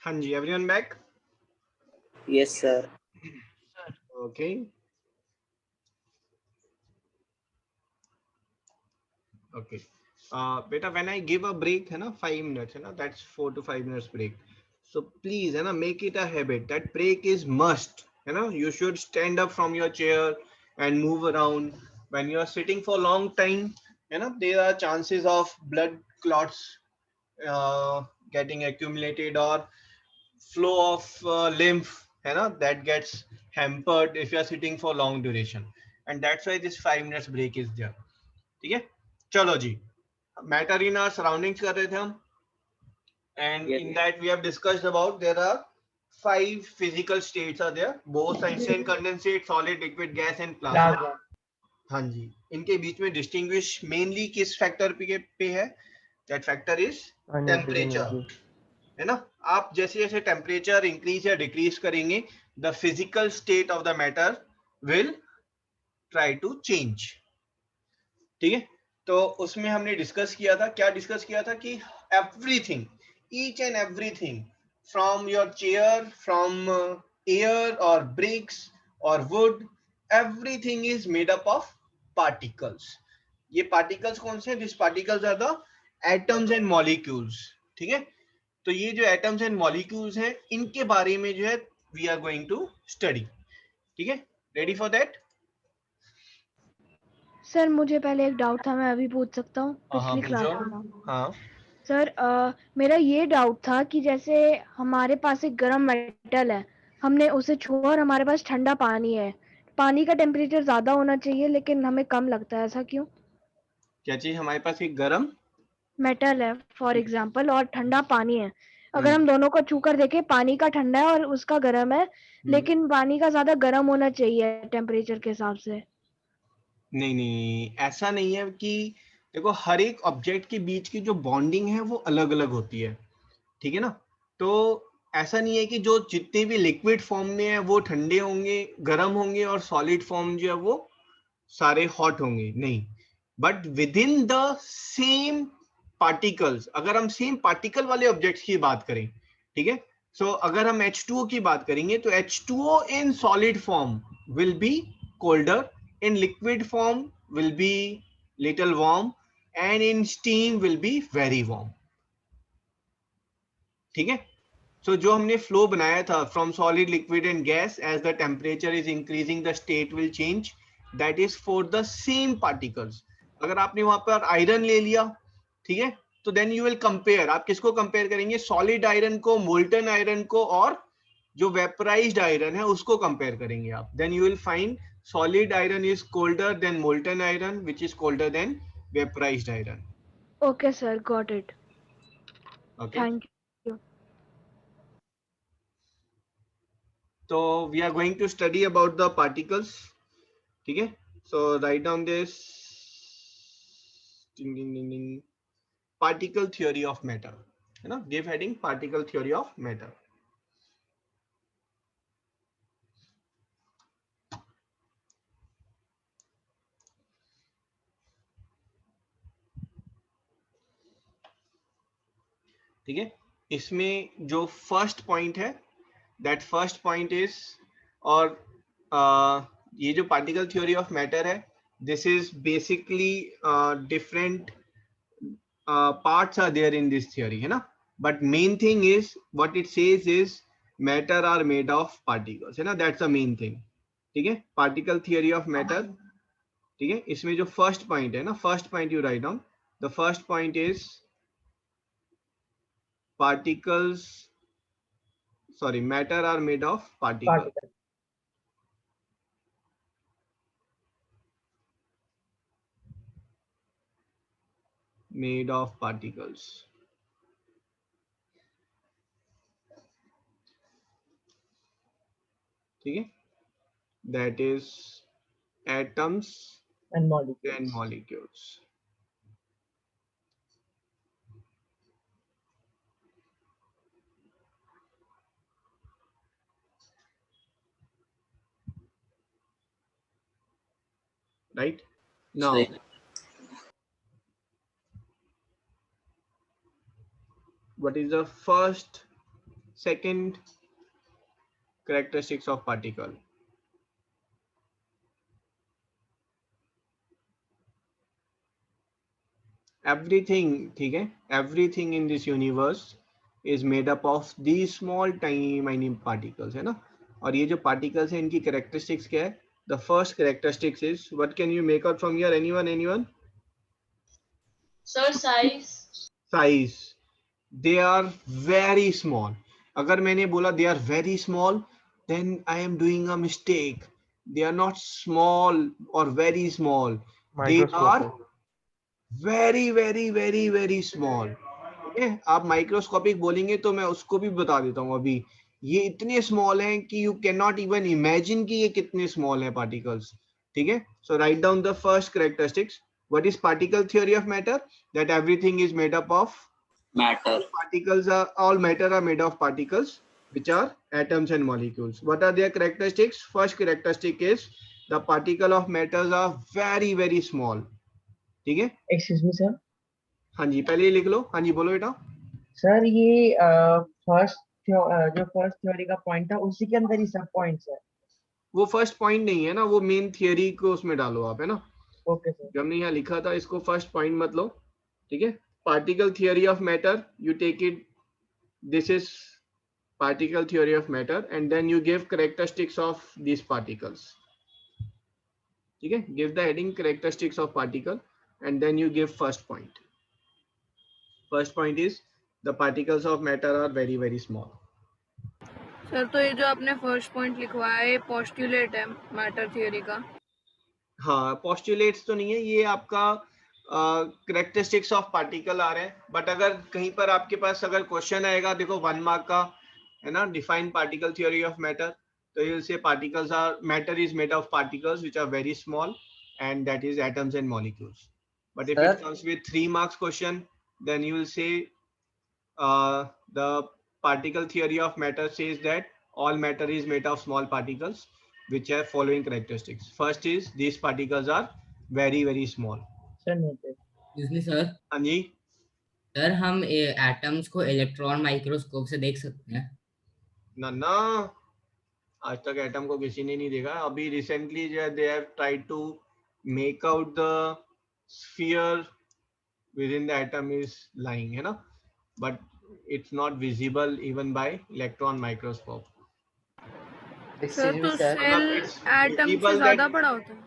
हाँ जी, everyone back? Yes, sir. Okay. Okay. Beta, when I give a break, है ना, 5 minutes, है ना, that's 4 to 5 minutes break. So please, है ना, make it a habit. That break is must. है ना, you should stand up from your chair and move around. When you are sitting for a long time, है ना, there are chances of blood clots uh, getting accumulated or flow of lymph, है ना, that gets hampered if you are sitting for long duration. And that's why this 5 minutes break is there. ठीक है, चलो जी, matter in our surroundings कर रहे थे हम, and Yes. in that we have discussed about there are 5 physical states are there, both instant, condensate, solid, liquid, gas and plasma. हाँ जी, इनके बीच में डिस्टिंग्विश मेनली किस फैक्टर पे है? दैट फैक्टर इज टेम्परेचर, है ना. आप जैसे जैसे टेम्परेचर इंक्रीज या डिक्रीज करेंगे, the physical state of the matter will try to change. ठीक है, तो उसमें हमने डिस्कस किया था, क्या डिस्कस किया था कि everything, each and everything from your chair, from air और ब्रिक्स और wood, everything is made up of particles. ये पार्टिकल्स कौन से हैं? This particles are the atoms and molecules. ठीक है, तो ये जो एटम्स एंड मॉलिक्यूल्स हैं, इनके बारे में जो है we are going to study. ठीक है, रेडी फॉर दैट? सर मुझे पहले एक डाउट था, मैं अभी पूछ सकता हूँ? हाँ, पिछली क्लास पूछो. में था हाँ, सर। मेरा ये डाउट था कि जैसे हमारे पास एक गर्म मेटल है, हमने उसे छुआ और हमारे पास ठंडा पानी है, पानी का टेम्परेचर ज्यादा होना चाहिए लेकिन हमें कम लगता है, ऐसा क्यों? क्या चीज? हमारे पास एक गरम मेटल है फॉर एग्जांपल और ठंडा पानी है, अगर हम दोनों को छू कर देखें, पानी का ठंडा है और उसका गर्म है, लेकिन पानी का ज्यादा गर्म होना चाहिए टेम्परेचर के हिसाब से। नहीं नहीं, ऐसा नहीं है कि देखो, हर एक ऑब्जेक्ट के बीच की जो बॉन्डिंग है वो अलग अलग होती है. ठीक है ना, तो ऐसा नहीं है कि जो जितने भी लिक्विड फॉर्म में है वो ठंडे होंगे, गर्म होंगे, और सॉलिड फॉर्म जो है वो सारे हॉट होंगे, नहीं. But with in the same particles, अगर हम सेम पार्टिकल वाले ऑब्जेक्ट्स की बात करें, ठीक है, सो अगर हम H2O की बात करेंगे तो H2O in solid form will be colder, in liquid form will be little warm, and in steam will be very warm. ठीक है, so जो हमने फ्लो बनाया था from solid, liquid and gas, as the temperature is increasing the state will change, that is for the same particles. अगर आपने वहां पर आयरन ले लिया, ठीक है, तो देन यू विल कंपेयर, आप किसको कंपेयर करेंगे? सॉलिड आयरन को, मोल्टन आयरन को, और जो वेपराइज्ड आयरन है उसको कंपेयर करेंगे आप. Then you will find solid iron is colder than molten iron, which is colder than vaporized iron. Okay sir, got it, Okay, thank you. so we are going to study about the particles. ठीक है, so write down this, ding ding ding ding, particle theory of matter, है ना, give heading particle theory of matter. ठीक है, इसमें जो first point है, that first point is, और ये जो पार्टिकल थ्योरी ऑफ मैटर है, this is basically different parts are there in this theory, है ना, but main thing is what it says is matter are made of particles, है ना, that's the main thing. ठीक है, particle theory of matter. ठीक है, इसमें जो फर्स्ट पॉइंट है ना, first point you right down, the first point is particles, sorry, matter are made of particles. Made of particles. ठीक है, that is atoms and and molecules. molecules. Right now, Right. what is the first second characteristics of particle. Everything, ठीक है, everything in this universe is made up of these small tiny particles, है ना. और ये जो particles हैं इनकी characteristics क्या है? The first characteristics is, what can you make out from here? Anyone? Sir, size. Size. They are very small. अगर मैंने बोला they are very small, then I am doing a mistake. They are not small or very small. They are very small. Okay? आप microscopic बोलेंगे तो मैं उसको भी बता देता हूँ अभी. ये इतने स्मॉल हैं कि you can not even imagine कि ये कितने स्मॉल हैं पार्टिकल्स. ठीक है. So write down the first characteristics. What is particle theory of matter? That everything is made up of Matter. particles. All matter are made of particles, which are atoms and molecules. What are their characteristics? First characteristic is the particle of matters are very small. ठीक है. Excuse me sir. हाँ जी, पहले लिख लो. हाँ जी, बोलो बेटा. Sir ये जो फर्स्ट थ्योरी का पॉइंट था उसी के अंदर ही सब पॉइंट्स है. वो फर्स्ट पॉइंट नहीं है ना, वो मेन थियरी को उसमें डालो आप, है ना. Okay sir. जो हमने यहाँ लिखा था इसको फर्स्ट पॉइंट मत लो. ठीक है. Particle theory of matter, you take it, this is particle theory of matter, and then you give characteristics of these particles. ठीक है. Give the heading characteristics of particle and then you give first point. First point is the particles of matter are very small. Sir तो ये जो आपने first point लिखवाया है postulate है matter theory का. हाँ, postulates तो नहीं है, ये आपका characteristics of particle आ रहे हैं. बट अगर कहीं पर आपके पास अगर क्वेश्चन आएगा, देखो 1 मार्क का है ना, define particle theory of matter, तो you will say particles are, matter is made of particles which are very small and that is atoms and molecules. But if it comes with 3 marks question, then you will say the particle theory of matter says that all matter is made of small particles which have following characteristics. First is these particles are very small. Sir noted. Excuse me sir. हाँ जी. Sir हम atoms को electron microscope से देख सकते हैं? ना, आज तक एटम को किसी ने नहीं देखा. अभी रिसेंटली जो है they have tried to make out the sphere within the atom is lying, है ना, but it's not visible even by electron microscope. Sir तो सर सेल एटम से ज्यादा बड़ा होता है.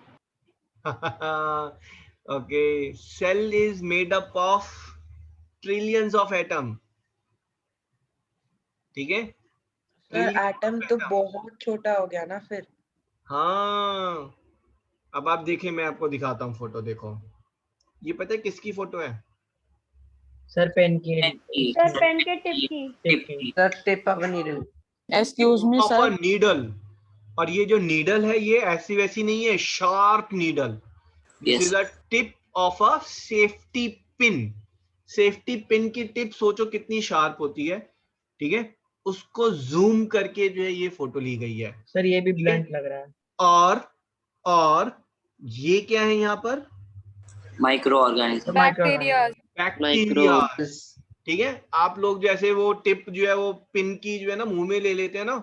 Okay, cell is made up of trillions of atom. ठीक है. सर एटम तो बहुत छोटा हो गया ना फिर. हाँ, अब आप देखें, मैं आपको दिखाता हूँ फोटो. देखो, ये पता है किसकी फोटो है? सर पेन की. सर पेन के टिप की. सर टिप अब नहीं रही. Excuse me of a sir. Needle. और ये जो नीडल है ये ऐसी वैसी नहीं है, sharp needle. This is a tip of a safety pin. Safety pin की टिप सोचो कितनी शार्प होती है. ठीक है. उसको जूम करके जो है ये फोटो ली गई है. सर ये भी ब्लंट लग रहा है. और ये क्या है यहाँ पर? Micro organism. बैक्टीरिया. ठीक है. आप लोग जैसे वो टिप जो है वो पिन की जो है ना मुंह में ले लेते हैं ना,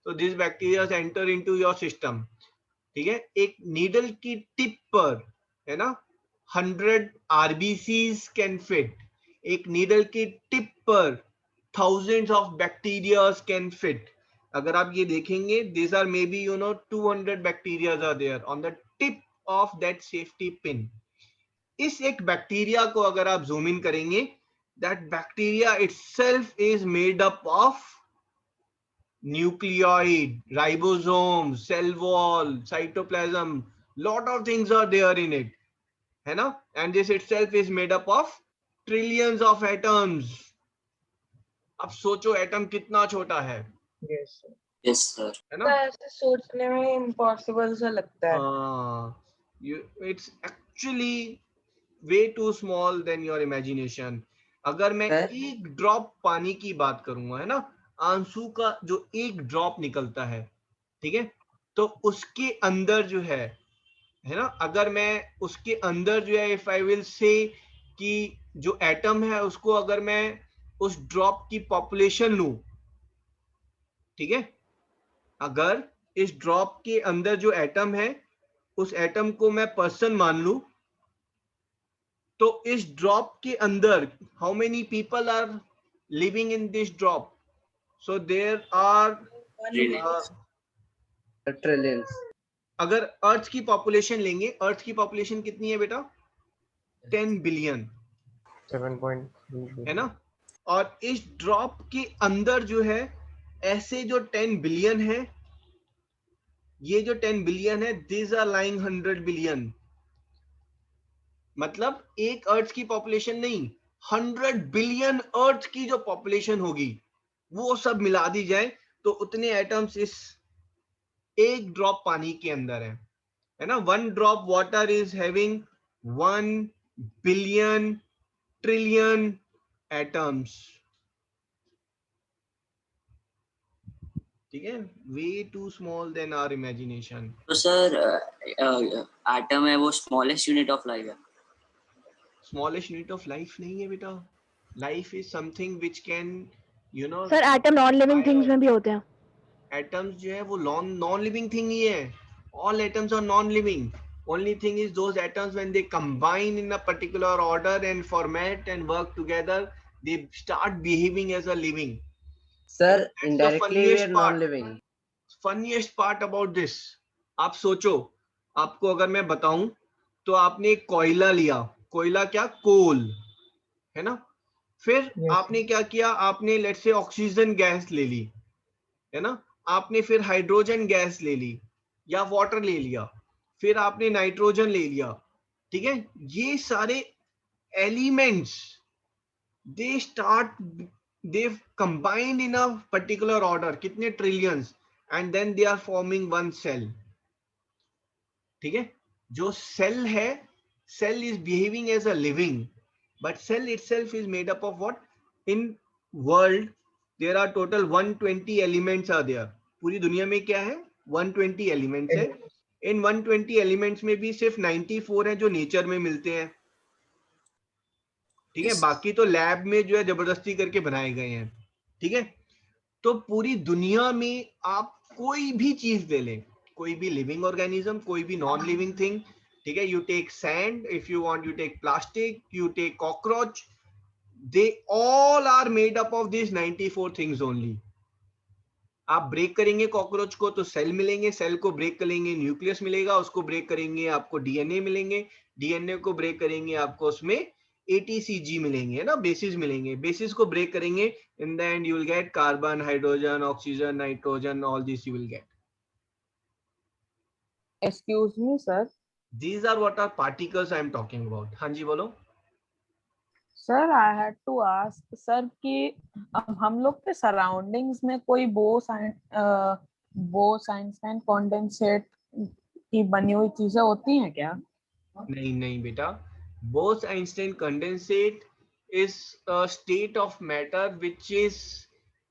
तो this bacteria enter into your system. ठीक है. एक नीडल की टिप पर है ना 100 RBCs कैन फिट. एक नीडल की टिप पर thousands of bacteria can fit. अगर आप ये देखेंगे, these are maybe 200 bacteria are there on the tip of that safety pin. इस एक बैक्टीरिया को अगर आप जूम इन करेंगे, that bacteria itself is made up of nucleoid, ribosome, cell wall, cytoplasm, lot of things are there in it, है ना. And this itself is made up of trillions of atoms. अब सोचो atom कितना छोटा है. Yes sir. है ना. ऐसे सोचने में इम्पॉसिबल सा लगता है. हाँ, it's actually way too small than your imagination. अगर मैं एक ड्रॉप पानी की बात करूंगा, है ना, आंसू का जो एक ड्रॉप निकलता है, ठीक है, तो उसके अंदर जो है ना, अगर मैं उसके अंदर जो है, इफ आई विल से कि जो एटम है उसको अगर मैं उस ड्रॉप की पॉपुलेशन लूं, ठीक है, अगर इस ड्रॉप के अंदर जो एटम है उस एटम को मैं पर्सन मान लूं, तो इस ड्रॉप के अंदर how many people are living in this drop? So there are trillions. अगर अर्थ की पॉपुलेशन लेंगे, अर्थ की पॉपुलेशन कितनी है बेटा? 10 बिलियन 7.3 है ना। और इस ड्रॉप के अंदर जो है ऐसे जो 10 बिलियन है, ये जो 10 बिलियन है, दिस आर लाइंग 100 बिलियन। मतलब एक अर्थ की पॉपुलेशन नहीं, 100 बिलियन अर्थ की जो पॉपुलेशन होगी वो सब मिला दी जाए तो उतने एटम्स इस एक ड्रॉप पानी के अंदर है ना। 1 drop water is having 1 billion trillion atoms. ठीक है, way too small than our imagination. तो सर एटम है वो स्मॉलेस्ट यूनिट ऑफ लाइफ है? स्मॉलेस्ट यूनिट ऑफ लाइफ नहीं है बेटा, life is something which can you know. Sir atom non living things में भी होते हैं। एटम्स जो है वो नॉन लिविंग थिंग ही है, all atoms are non living. Only thing is those atoms when they combine in a particular order and format and work together, they start behaving as a living. Sir That's the indirectly we funniest are part. non-living. Funniest part about this, आप सोचो, आपको अगर मैं बताऊं तो आपने एक कोयला लिया, कोयला क्या, कोल है ना। फिर Yes. आपने क्या किया, आपने लेट्स से ऑक्सीजन गैस ले ली है ना, आपने फिर हाइड्रोजन गैस ले ली या वाटर ले लिया, फिर आपने नाइट्रोजन ले लिया। ठीक है, ये सारे elements they start, they've combined in a particular order, कितने trillions, and then they are forming one cell. ठीक है, जो सेल है, cell is behaving as a living, but cell itself is made up of what? In world there are total 120 elements are there. पूरी दुनिया में क्या है, 120 elements है। इन 120 elements में भी सिर्फ 94 है जो नेचर में मिलते हैं। ठीक है, बाकी तो लैब में जो है जबरदस्ती करके बनाए गए हैं। ठीक है, तो पूरी दुनिया में आप कोई भी चीज ले लें, कोई भी लिविंग ऑर्गेनिज्म, कोई भी नॉन लिविंग थिंग, ठीक है, you take sand, if you want you take plastic, you take cockroach, they all are made up of this 94 things only. आप ब्रेक करेंगे कॉकरोच को तो सेल मिलेंगे, सेल को ब्रेक करेंगे न्यूक्लियस मिलेगा, उसको ब्रेक करेंगे आपको डीएनए मिलेंगे, डीएनए को ब्रेक करेंगे आपको उसमें एटीसीजी मिलेंगे, है ना, बेसिस मिलेंगे, बेसिस को ब्रेक करेंगे, in the end you will get carbon, hydrogen, oxygen, nitrogen, all this you will get. Excuse me, sir. These are what are particles I am talking about. हाँ जी बोलो। Sir, I had to ask, sir, कि हम लोग के surroundings में कोई बोस-आइंस्टाइन condensate की बनी हुई चीजें होती हैं क्या? नहीं बेटा, बोस-आइंस्टाइन condensate is a state of matter which is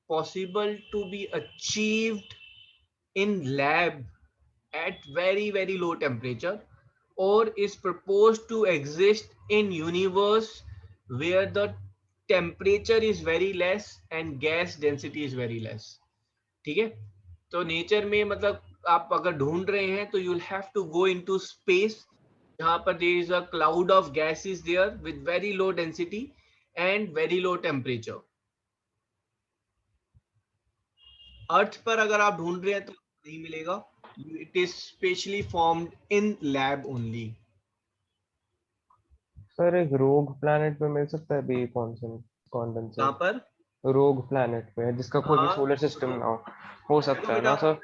possible to be achieved in lab at very low temperature, or is proposed to exist in universe where the temperature is very less and gas density is very less. ठीक है, तो nature में मतलब आप अगर ढूंढ रहे हैं तो you'll have to go into space जहां पर there is a cloud of gases there with very low density and very low temperature. अर्थ पर अगर आप ढूंढ रहे हैं तो नहीं मिलेगा, it is specially formed in lab only. Sir एक रोग प्लैनेट पे मिल सकता है भी कॉन्डेंसेट? कहां पर? रोग प्लैनेट पे जिसका कोई भी हाँ, सोलर सिस्टम ना हो सकता है ना सर?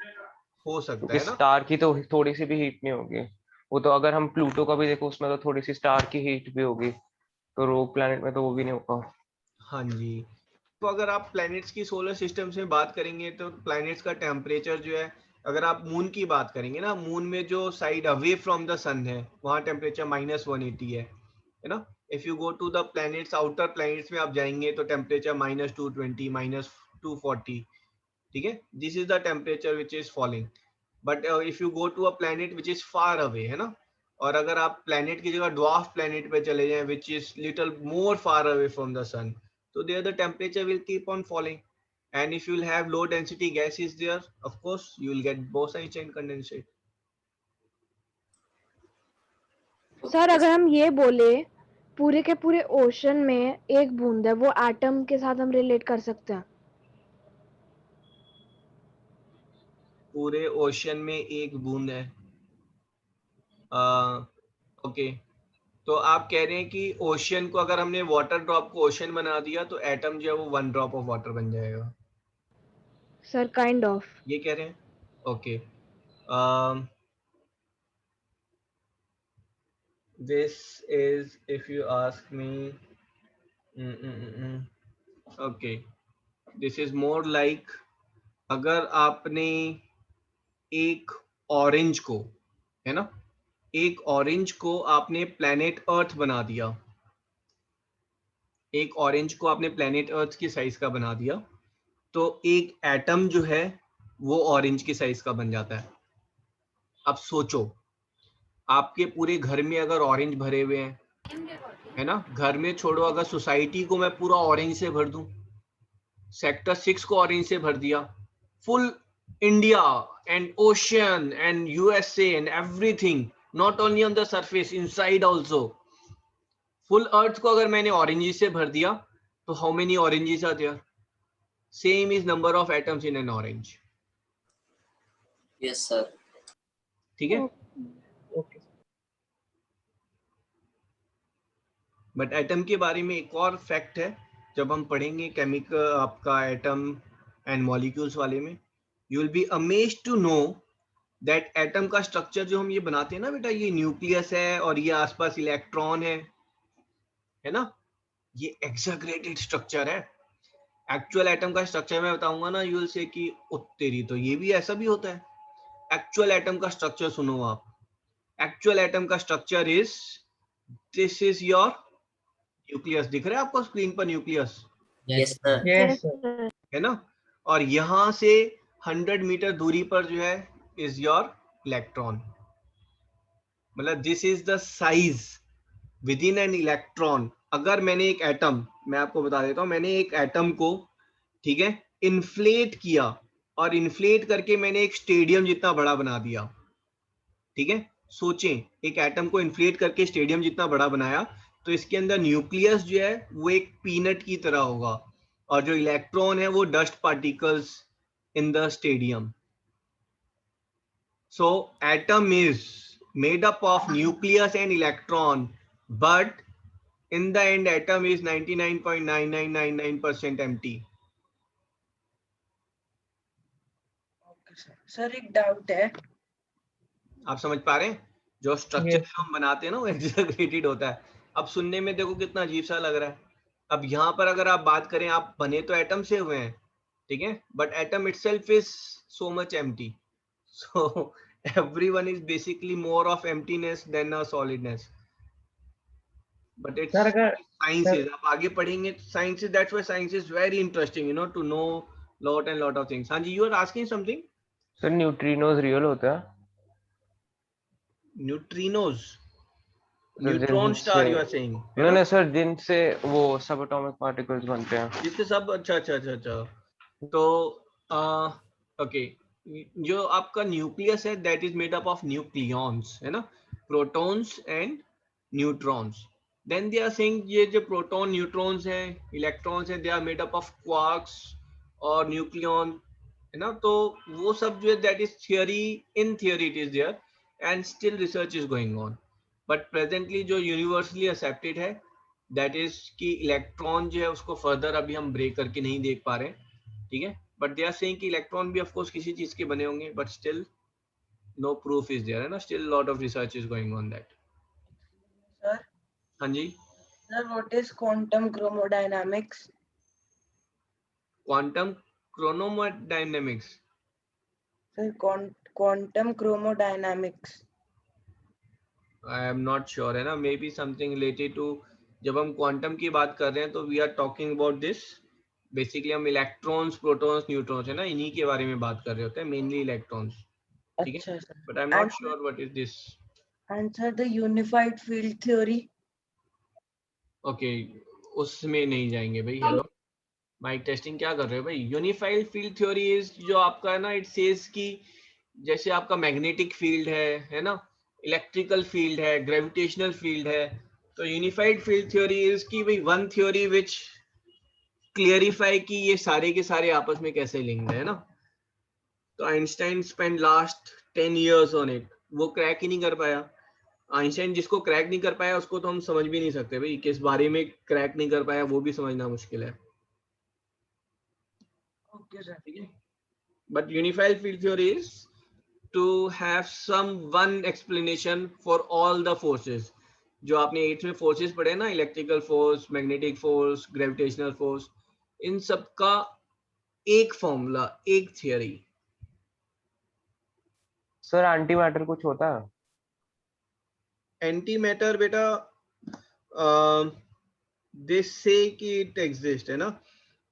हो सकता क्योंकि है ना। स्टार की तो थोड़ी सी भी हीट नहीं होगी, वो तो अगर हम प्लूटो का भी देखो उसमें तो थोड़ी सी स्टार की हीट भी होगी, तो रोग प्लैनेट में तो वो भी नहीं होगा। हाँ जी, तो अगर आप प्लैनेट्स की सोलर सिस्टम से बात करेंगे तो प्लैनेट्स का टेम्परेचर जो है, अगर आप मून की बात करेंगे ना, मून में जो side away from the sun है वहाँ टेम्परेचर -180 है ना। If you go to the planets, outer planets में आप जाएंगे तो टेम्परेचर -220 -240। ठीक है, this is the temperature which is falling. But if you go to a planet which is far away, है ना, और अगर आप प्लैनेट की जगह ड्वार्फ प्लैनेट पे चले जाएं which is little more far away from the sun, तो there the temperature will keep on falling. And if you'll have low density gases there, of course you will get Bose-Einstein condensate. Sir अगर हम ये बोले पूरे के पूरे ocean में एक बूंद है, वो एटम के साथ हम रिलेट कर सकते हैं? पूरे ओशन में एक बूंद है, ओके, तो आप कह रहे हैं कि ओशन को अगर हमने वाटर ड्रॉप को ओशन बना दिया तो एटम जो है वो 1 ड्रॉप ऑफ वाटर बन जाएगा, सर काइंड ऑफ। ये कह रहे हैं? Okay, this is, if you ask me, okay, this is more like अगर आपने एक ऑरेंज को, है ना, एक ऑरेंज को आपने प्लेनेट अर्थ बना दिया, एक ऑरेंज को आपने प्लेनेट अर्थ की साइज का बना दिया, तो एक एटम जो है वो ऑरेंज की साइज का बन जाता है। अब सोचो, आपके पूरे घर में अगर ऑरेंज भरे हुए हैं, है ना, घर में छोड़ो, अगर सोसाइटी को मैं पूरा ऑरेंज से भर दूं, सेक्टर 6 को ऑरेंज से भर दिया, full India and ocean and USA and everything, not only on the surface, inside also, full earth को अगर मैंने ऑरेंजेस से भर दिया, तो how many oranges are there? Same is number of atoms in an orange. Yes sir. ठीक है, okay. But atom के बारे में एक और फैक्ट है, जब हम पढ़ेंगे केमिकल आपका एटम एंड मॉलिक्यूल्स वाले में, you will be amazed to know that atom का स्ट्रक्चर जो हम ये बनाते हैं ना बेटा, ये न्यूक्लियस है और ये आसपास इलेक्ट्रॉन है ना, ये एक्सैगरेटेड स्ट्रक्चर है। एक्चुअल एटम का स्ट्रक्चर मैं बताऊंगा ना, यू विल से कि तेरी तो ये भी ऐसा भी होता है। एक्चुअल एटम का स्ट्रक्चर सुनो आप, एक्चुअल एटम का structure is, this is your nucleus, दिख रहा है आपको स्क्रीन पर nucleus, yes sir. Yes sir. है ना, और यहां से 100 मीटर दूरी पर जो है इज योर इलेक्ट्रॉन, मतलब this is the size with in an electron. अगर मैंने एक एटम, मैं आपको बता देता हूं, मैंने एक एटम को, ठीक है, इन्फ्लेट किया और इन्फ्लेट करके मैंने एक स्टेडियम जितना बड़ा बना दिया, ठीक है, सोचें, एक एटम को इन्फ्लेट करके स्टेडियम जितना बड़ा बनाया, तो इसके अंदर न्यूक्लियस जो है वो एक पीनट की तरह होगा, और जो इलेक्ट्रॉन है वो dust particles in the stadium. So atom is made up of nucleus and electron, but in the end atom is 99.9999% empty. Sir एक डाउट है, आप समझ पा रहे हैं, जो स्ट्रक्चर Yes. हम बनाते हैं ना वो एक्सैगरेटेड होता है। अब सुनने में देखो कितना अजीब सा लग रहा है। अब यहाँ पर अगर आप बात करें, आप बने तो एटम से हुए हैं, ठीक है, but atom itself is so much empty, so everyone is basically more of emptiness than a solidness, but it's sir अगर sciences, आप आगे पढ़ेंगे sciences, that's why science is very interesting, you know, to know lot of things. हाँ जी, you are asking something? Sir neutrinos real होता है? Neutrinos, तो neutron star जिनसे- you are saying? नहीं सर, जिनसे वो सब एटॉमिक पार्टिकल्स बनते हैं, जिससे सब, अच्छा, तो ओके, जो आपका न्यूक्लियस है that is made up of nucleons, है ना, protons and neutrons. Then they are saying ये जो प्रोटॉन न्यूट्रॉन्स हैं, इलेक्ट्रॉन्स हैं, they are made up of quarks और न्यूक्लियॉन, है ना, तो वो सब जो है that is theory, in theory it is there and still research is going on, but presently जो यूनिवर्सली एक्सेप्टेड है दैट इज कि इलेक्ट्रॉन जो है उसको फर्दर अभी हम ब्रेक करके नहीं देख पा रहे, ठीक है, बट दे आर सेइंग कि इलेक्ट्रॉन भी ऑफ कोर्स किसी चीज के बने होंगे, but still no proof is there, है ना, still lot of research is going on that. Sir हाँ जी, sir what is quantum chromodynamics? Quantum chronodynamics, sir quantum chromodynamics, I am not sure, है ना, maybe something related to, जब हम quantum की बात कर रहे हैं तो we are talking about this, basically हम इलेक्ट्रॉन्स, प्रोटॉन्स, न्यूट्रॉन्स, है ना, इन्हीं के बारे में बात कर रहे होते हैं, मेनली इलेक्ट्रॉन्स, ठीक है, अच्छा sir. But I am not sure what is this. And sir the unified field theory? Okay, उसमें नहीं जाएंगे भाई, हेलो, माइक टेस्टिंग क्या कर रहे हो भाई? यूनिफाइड फील्ड थ्योरी इज जो आपका है ना, इट सेज कि जैसे आपका मैग्नेटिक फील्ड है ना, इलेक्ट्रिकल फील्ड है, ग्रेविटेशनल फील्ड है, तो यूनिफाइड फील्ड थ्योरी इज की भाई वन थ्योरी विच क्लियरिफाई कि ये सारे के सारे आपस में कैसे लिंक्ड है ना। तो Einstein spend last 10 years on it, वो क्रैक ही नहीं कर पाया। आइंस्टाइन जिसको क्रैक नहीं कर पाया उसको तो हम समझ भी नहीं सकते भाई, किस बारे में क्रैक नहीं कर पाया वो भी समझना मुश्किल है। Okay, sir. ठीक है, but unified field theory is to have some one explanation for all the forces. जो आपने 8th में फोर्सेस पढ़े ना, electrical force, magnetic force, gravitational force, इन सब का एक फॉर्मूला, एक थियरी। सर एंटी मैटर कुछ होता है? एंटी मैटर बेटा दिस से कि इट एग्जिस्ट है ना,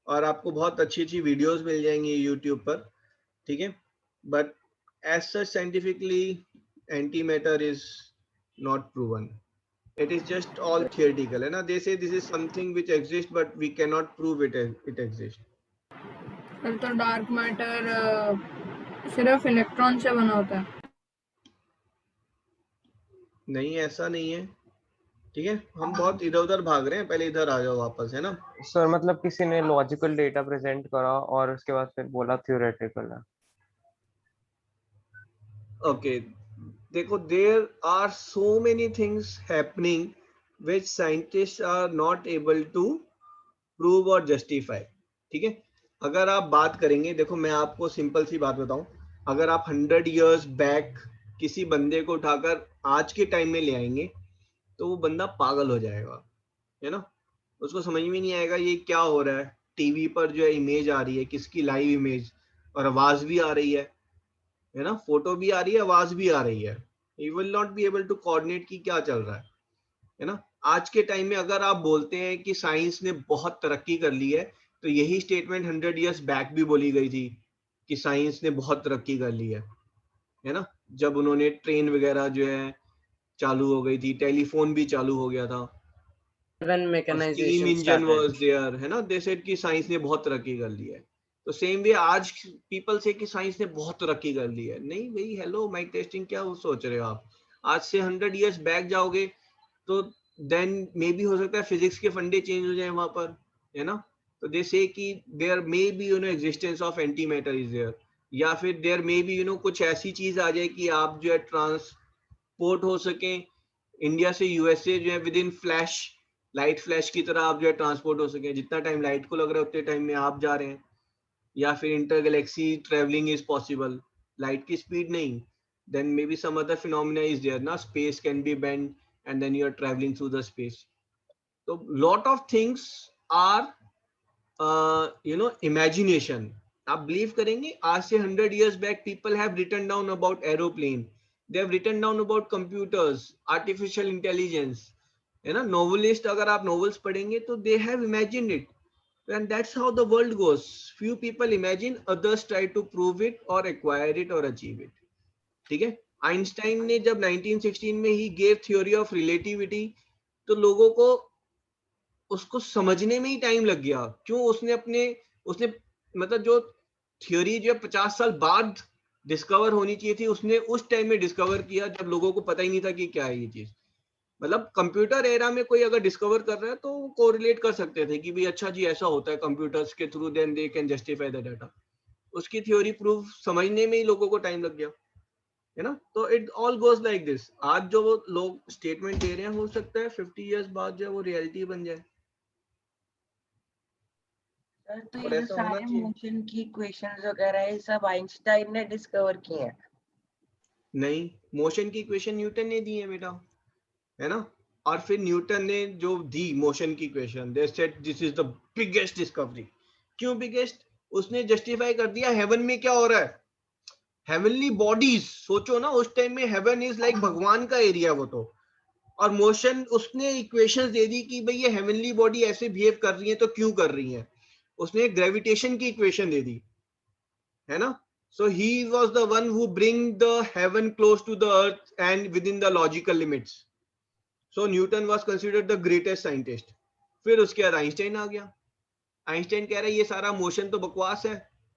और आपको बहुत अच्छी अच्छी वीडियोस मिल जाएंगी यूट्यूब पर, ठीक है, but as such scientifically anti matter is not proven, it is just all theoretical है ना। they say this is something which exists but we cannot prove it exists। फिर तो डार्क मैटर सिर्फ electron से बना होता है। नहीं, ऐसा नहीं है, ठीक है, हम बहुत इधर उधर भाग रहे हैं, पहले इधर आ जाओ वापस, है ना। सर मतलब किसी ने लॉजिकल डेटा प्रेजेंट करा और उसके बाद फिर बोला थ्योरेटिकल है। ओके, देखो, there are so many things happening which scientists are not able to prove और justify, ठीक है। अगर आप बात करेंगे, देखो मैं आपको सिंपल सी बात बताऊं, अगर आप 100 years बैक किसी बंदे को उठाकर आज के टाइम में ले आएंगे तो वो बंदा पागल हो जाएगा, है ना। उसको समझ में नहीं आएगा ये क्या हो रहा है। टीवी पर जो है इमेज आ रही है, किसकी लाइव इमेज, और आवाज भी आ रही है ना, फोटो भी आ रही है, आवाज भी आ रही है। You will not be able to coordinate कि क्या चल रहा है ना। आज के टाइम में अगर आप बोलते हैं कि साइंस ने बहुत तरक्की कर ली है, तो यही स्टेटमेंट 100 years बैक भी बोली गई थी कि साइंस ने बहुत तरक्की कर ली है ना। जब उन्होंने ट्रेन वगैरह जो है चालू हो गई थी, टेलीफोन भी चालू हो गया था, When steam mechanization engine was started. There, है ना। दे सेड कि साइंस ने बहुत तरक्की कर ली है। तो सेम वे आज पीपल से कि साइंस ने बहुत तरक्की कर ली है। नहीं भाई, हेलो, माइक टेस्टिंग क्या वो सोच रहे हो आप? आज से 100 years बैक जाओगे तो देन मे बी हो सकता है फिजिक्स के फंडे चेंज हो जाए वहां पर, है ना। तो दे से कि there may be existence of anti matter is there, या फिर देयर मे बी कुछ ऐसी चीज आ जाए कि आप जो है ट्रांसपोर्ट हो सके इंडिया से यूएसए जो है with in flash, light flash की तरह आप जो है ट्रांसपोर्ट हो सके। जितना टाइम लाइट को लग रहा है उतने टाइम में आप जा रहे हैं। या फिर inter galaxy travelling is possible, light की स्पीड नहीं, then maybe some other phenomena is there ना, space can be bend and then you are traveling through the space. So lot of things are imagination. आप believe करेंगे आज से 100 years back people have written down about aeroplane, they have written down about computers, artificial intelligence, है ना। novelist अगर आप novels पढ़ेंगे तो they have imagined it, and that's how the world goes. Few people imagine, others try to prove it or acquire it or achieve it, ठीक है। Einstein ने जब 1916 में he gave theory of relativity, तो लोगों को उसको समझने में ही टाइम लग गया। क्यों? उसने मतलब जो थ्योरी जो 50 साल बाद डिस्कवर होनी चाहिए थी, उसने उस टाइम में डिस्कवर किया जब लोगों को पता ही नहीं था कि क्या है ये चीज। मतलब कंप्यूटर एरा में कोई अगर डिस्कवर कर रहा है तो कोरिलेट कर सकते थे कि भाई अच्छा जी ऐसा होता है कंप्यूटर्स के through, then they can justify the data. उसकी थ्योरी प्रूफ समझने में ही लोगों को टाइम लग गया, है ना। तो it all goes like this. आज जो वो लोग स्टेटमेंट दे रहे हैं, हो सकता है 50 years बाद जो है वो रियलिटी बन जाए। सर तो और ये जो ऐसा होना सारे चाहिए। मोशन की इक्वेशंस वगैरह ये सब आइंस्टाइन ने डिस्कवर किए हैं? नहीं, मोशन की इक्वेशन न्यूटन ने दी है बेटा, है ना। और फिर न्यूटन ने जो दी मोशन की equation, they said this is the biggest discovery. क्यों बिगेस्ट? उसने जस्टिफाई कर दिया हेवन में क्या हो रहा है। हेवनली बॉडीज, सोचो ना, उस टाइम में हेवन इज लाइक भगवान का एरिया वो तो। और मोशन, उसने इक्वेशंस दे दी कि भाई ये हेवनली बॉडी ऐसे बिहेव कर रही है तो क्यों कर रही है। उसने ग्रेविटेशन की इक्वेशन दे दी, है ना। So he was the one who bring the heaven close to the earth and within the logical limits. So Newton was considered the greatest scientist. फिर उसके बाद आइंस्टाइन आ गया। आइंस्टाइन कह रहा है ये सारा मोशन तो बकवास है,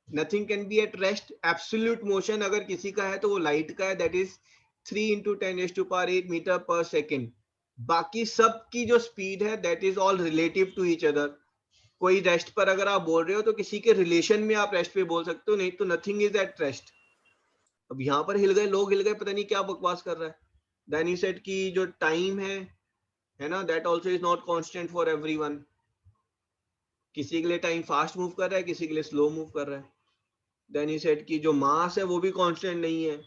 nothing can be at rest, absolute motion अगर किसी का है तो वो लाइट का है, दैट इज 3 × 10⁸ मीटर पर सेकेंड। बाकी सब की जो स्पीड है that is all relative to each other. कोई रेस्ट पर अगर आप बोल रहे हो तो किसी के रिलेशन में आप रेस्ट पे बोल सकते हो, नहीं तो नथिंग इज एट रेस्ट। अब यहाँ पर हिल गए, लोग हिल गए, पता नहीं क्या बकवास कर रहा है। देन ही सेड कि जो टाइम है ना, that also is not constant for everyone. किसी के लिए टाइम फास्ट मूव कर रहा है, किसी के लिए स्लो मूव कर रहा है। देन ही सेड कि जो मास है वो भी कांस्टेंट नहीं है।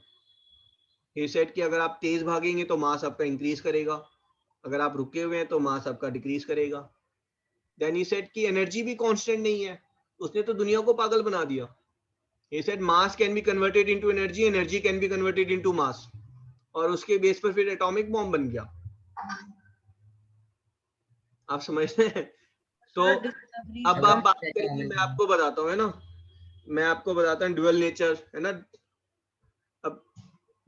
ही सेड कि अगर आप तेज भागेंगे तो मास आपका इंक्रीज करेगा, अगर आप रुके हुए हैं तो मास आपका डिक्रीज करेगा। देन ही सेड कि एनर्जी भी कांस्टेंट नहीं है। उसने तो दुनिया को पागल बना दिया। He said mass can be converted into energy, energy can be converted into mass, और उसके बेस पर फिर एटॉमिक बॉम्ब बन गया। आप समझ रहे हैं? तो अब आप बात करेंगे, मैं आपको बताता हूँ, है ना, मैं आपको बताता हूँ ड्यूअल नेचर, है ना। अब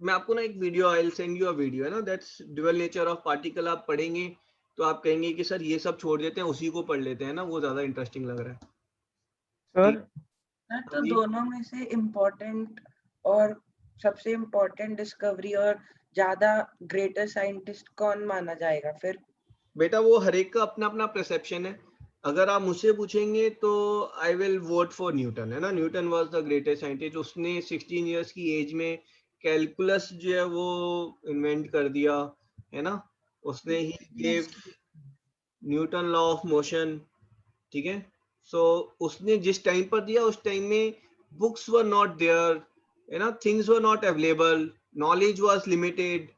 मैं आपको ना एक video, I will send you a video, है ना, that's dual nature of particle. आप पढ़ेंगे तो आप कहेंगे कि सर ये सब छोड़ देते हैं, उसी को पढ़ लेते हैं ना, वो ज्यादा इंटरेस्टिंग लग रहा है। सर तो दोनों में से इम्पोर्टेंट और सबसे इम्पोर्टेंट डिस्कवरी और ज्यादा ग्रेटर साइंटिस्ट कौन माना जाएगा फिर? बेटा वो हर एक का अपना अपना परसेप्शन है। अगर आप मुझसे पूछेंगे तो I will vote for Newton, है ना। Newton was the greatest scientist. उसने 16 इयर्स की एज में कैलकुलस जो है वो इन्वेंट कर दिया, है ना। उसने he gave Newton law of motion, ठीक है। सो उसने जिस टाइम पर दिया उस टाइम में बुक्स वर नॉट देयर, है ना, things were not available, knowledge was limited,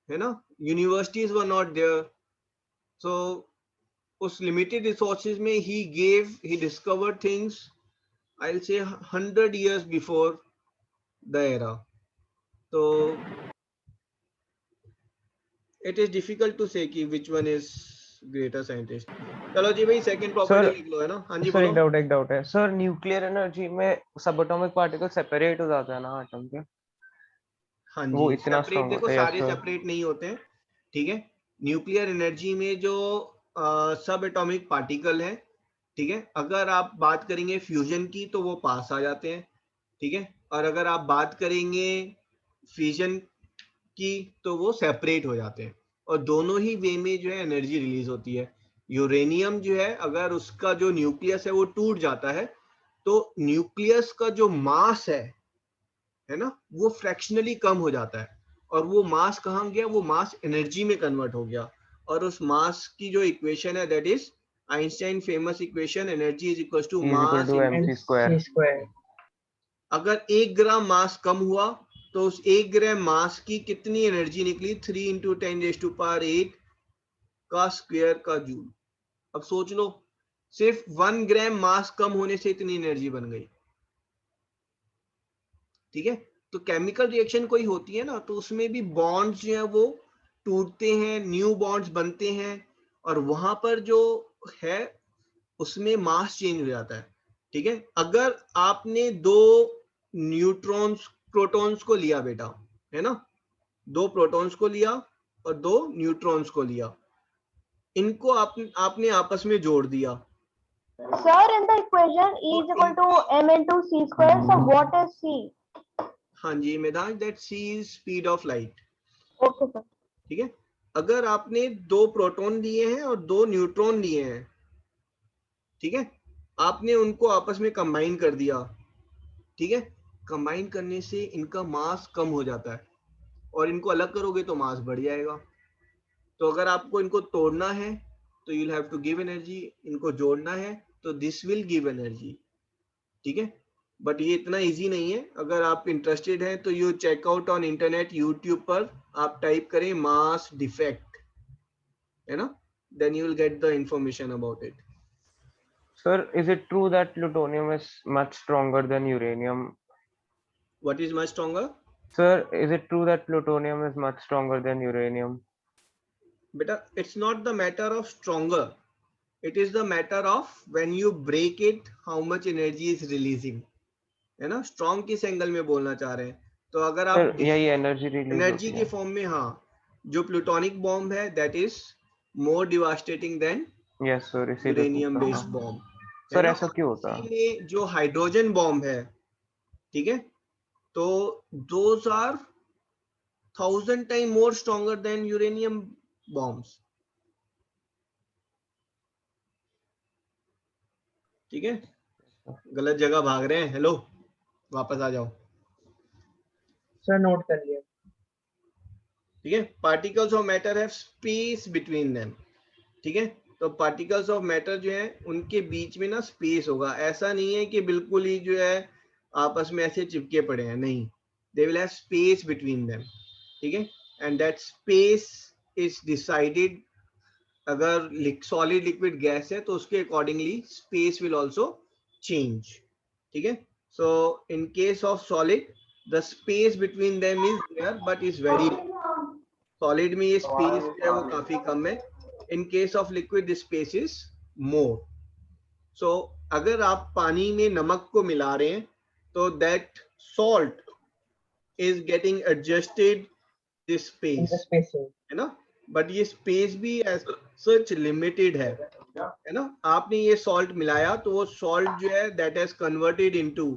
है ना, यूनिवर्सिटीज वर नॉट देयर। सो उस लिमिटेड रिसोर्सेज में he discovered things, I'll say 100 years before the era. So it is difficult to say कि which one is greater scientist. चलो जी भाई, second property लिख लो, है ना। हाँ जी सर बोलो। एक डाउट है सर, न्यूक्लियर एनर्जी में सब एटॉमिक पार्टिकल सेपरेट हो जाता है ना एटम के? हाँ वो जी, इतना सेपरेट स्ट्रांग देखो, होता है? सारे सेपरेट नहीं होते हैं, ठीक है। न्यूक्लियर एनर्जी में जो सब एटॉमिक पार्टिकल है, ठीक है, अगर आप बात करेंगे फ्यूजन की तो वो पास आ जाते हैं, ठीक है। और अगर आप बात करेंगे फिजन की तो वो सेपरेट हो जाते हैं। और दोनों ही वे में जो है एनर्जी रिलीज होती है। यूरेनियम जो है, अगर उसका जो न्यूक्लियस है वो टूट जाता है तो न्यूक्लियस का जो मास है ना, वो फ्रैक्शनली कम हो जाता है। और वो मास कहाँ गया? वो मास एनर्जी में कन्वर्ट हो गया। और उस मास की जो इक्वेशन है that is Einstein famous equation, energy is equal to mass mc square। Square. अगर 1 ग्राम मास कम हुआ तो उस 1 ग्राम मास की कितनी एनर्जी निकली? 3 × 10⁸ का स्क्वायर का जूल। अब सोच लो, सिर्फ 1 ग्राम मास कम होने से इतनी एनर्जी बन गई, ठीक है। तो केमिकल रिएक्शन कोई होती है ना, तो उसमें भी बॉन्ड्स जो है वो टूटते हैं, न्यू बॉन्ड्स बनते हैं, और वहां पर जो है उसमें मास चेंज हो जाता है, ठीक है। अगर आपने 2 न्यूट्रॉन्स प्रोटॉन्स को लिया बेटा, है ना, 2 प्रोटॉन्स को लिया और 2 न्यूट्रॉन्स को लिया, इनको आपने आपस में जोड़ दिया। Sir, in the equation E is equal to m into c square. So what is c? हाँ जी Medhansh, that c is speed of light, Okay, sir. ठीक है। अगर आपने 2 प्रोटॉन लिए हैं और 2 न्यूट्रॉन लिए हैं, ठीक है, आपने उनको आपस में कंबाइन कर दिया, ठीक है। कंबाइन करने से इनका मास कम हो जाता है, और इनको अलग करोगे तो मास बढ़ जाएगा। तो अगर आपको इनको तोड़ना है तो you will have to give energy, इनको जोड़ना है तो दिस विल गिव एनर्जी, ठीक है। बट ये इतना इजी नहीं है। अगर आप इंटरेस्टेड हैं तो you check out on internet, YouTube पर आप टाइप करें मास डिफेक्ट, है ना, then you will get the information about it. Sir, is it true that plutonium is much stronger than uranium? What is much stronger? Sir, is it true that plutonium is much stronger than uranium? Beta, it's not the matter of stronger. It is the matter of when you break it, how much energy is releasing, है ना। Strong किस angle में बोलना चाह रहे हैं? तो अगर आप यही एनर्जी रिलीज एनर्जी के फॉर्म में, हाँ, जो प्लूटोनिक बॉम्ब है that is more devastating than yes sir, इसीलिए यूरेनियम बेस्ड बॉम्ब, सर ऐसा क्यों होता है? में जो हाइड्रोजन बॉम्ब है, ठीक है, तो those are 1000 time more stronger than uranium bombs, ठीक है। गलत जगह भाग रहे हैं, हेलो वापस आ जाओ। सर नोट कर लिया। ठीक है, particles of matter have space between them, ठीक है। तो पार्टिकल्स ऑफ मैटर जो है उनके बीच में ना स्पेस होगा, ऐसा नहीं है कि बिल्कुल ही जो है आपस में ऐसे चिपके पड़े हैं, नहीं, they will have space between them, ठीक है। And that space is decided, अगर सॉलिड लिक्विड गैस है तो उसके accordingly space will also change, ठीक है। So in case of solid the space between them is there but is very, solid में ये स्पेस है वो काफी कम है। In case of liquid space is more. So अगर आप पानी में नमक को मिला रहे हैं तो that salt is getting adjusted this space, है ना, बट ये स्पेस भी सच लिमिटेड है ना। आपने ये सॉल्ट मिलाया तो वो सॉल्ट जो है that has converted into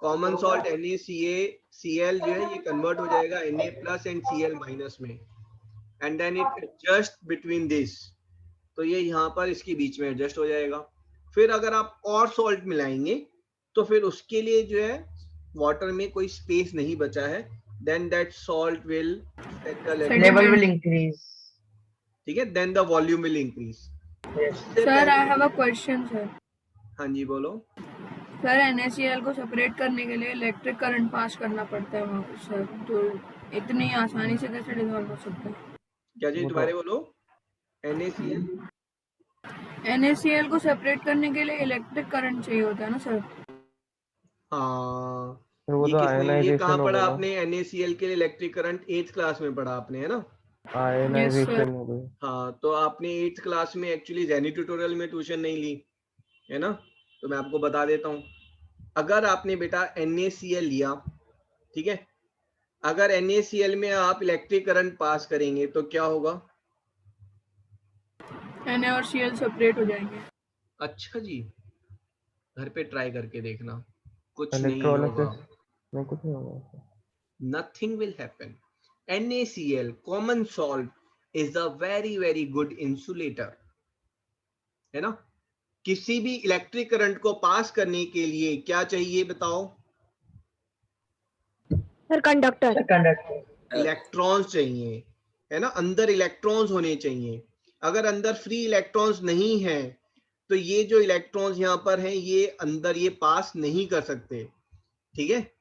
common salt NaCl जो है ये कन्वर्ट हो जाएगा Na+ एंड Cl- में, and then it adjust between this, तो ये यहाँ पर इसके बीच में एडजस्ट हो जाएगा। फिर अगर आप और सॉल्ट मिलाएंगे तो फिर उसके लिए जो है वाटर में कोई स्पेस नहीं बचा है, then that salt will settle, level will increase, ठीक है, then the volume will increase. Sir I have a question sir. हाँ जी बोलो। सर NaCl को सेपरेट करने के लिए इलेक्ट्रिक करंट पास करना पड़ता है वहाँ पर सर, तो इतनी आसानी से कैसे डिसॉल्व हो सकता है? क्या चीज दोबारा बोलो। NaCl को सेपरेट करने के लिए इलेक्ट्रिक करंट चाहिए होता है ना सर? हाँ, वो ये तो किसने, ये आयनाइजेशन कहाँ हो पढ़ा गया ना, आपने NaCl के लिए इलेक्ट्रिक करंट? 8th क्लास में पढ़ा आपने, है ना। आयनाइजेशन हो गई। हाँ, तो आपने 8th क्लास में एक्चुअली जेनी ट्यूटोरियल में ट्यूशन नहीं ली है ना, तो मैं आपको बता देता हूँ। अगर आपने बेटा NaCl लिया, ठीक है, अगर NaCl में आप इलेक्ट्रिक करंट पास करेंगे तो क्या होगा? Na और Cl सेपरेट हो जाएंगे। अच्छा जी, घर पे ट्राई करके देखना, कुछ नहीं होगा, इलेक्ट्रोलिसिस में कुछ नहीं होगा, nothing will happen. NaCl common salt is a very good insulator, है ना। किसी भी इलेक्ट्रिक करंट को पास करने के लिए क्या चाहिए बताओ? सर कंडक्टर, इलेक्ट्रॉन्स चाहिए, है ना, अंदर इलेक्ट्रॉन्स होने चाहिए। अगर अंदर फ्री इलेक्ट्रॉन्स नहीं है तो ये जो इलेक्ट्रॉन्स यहाँ पर हैं ये अंदर ये पास नहीं कर सकते, ठीक है।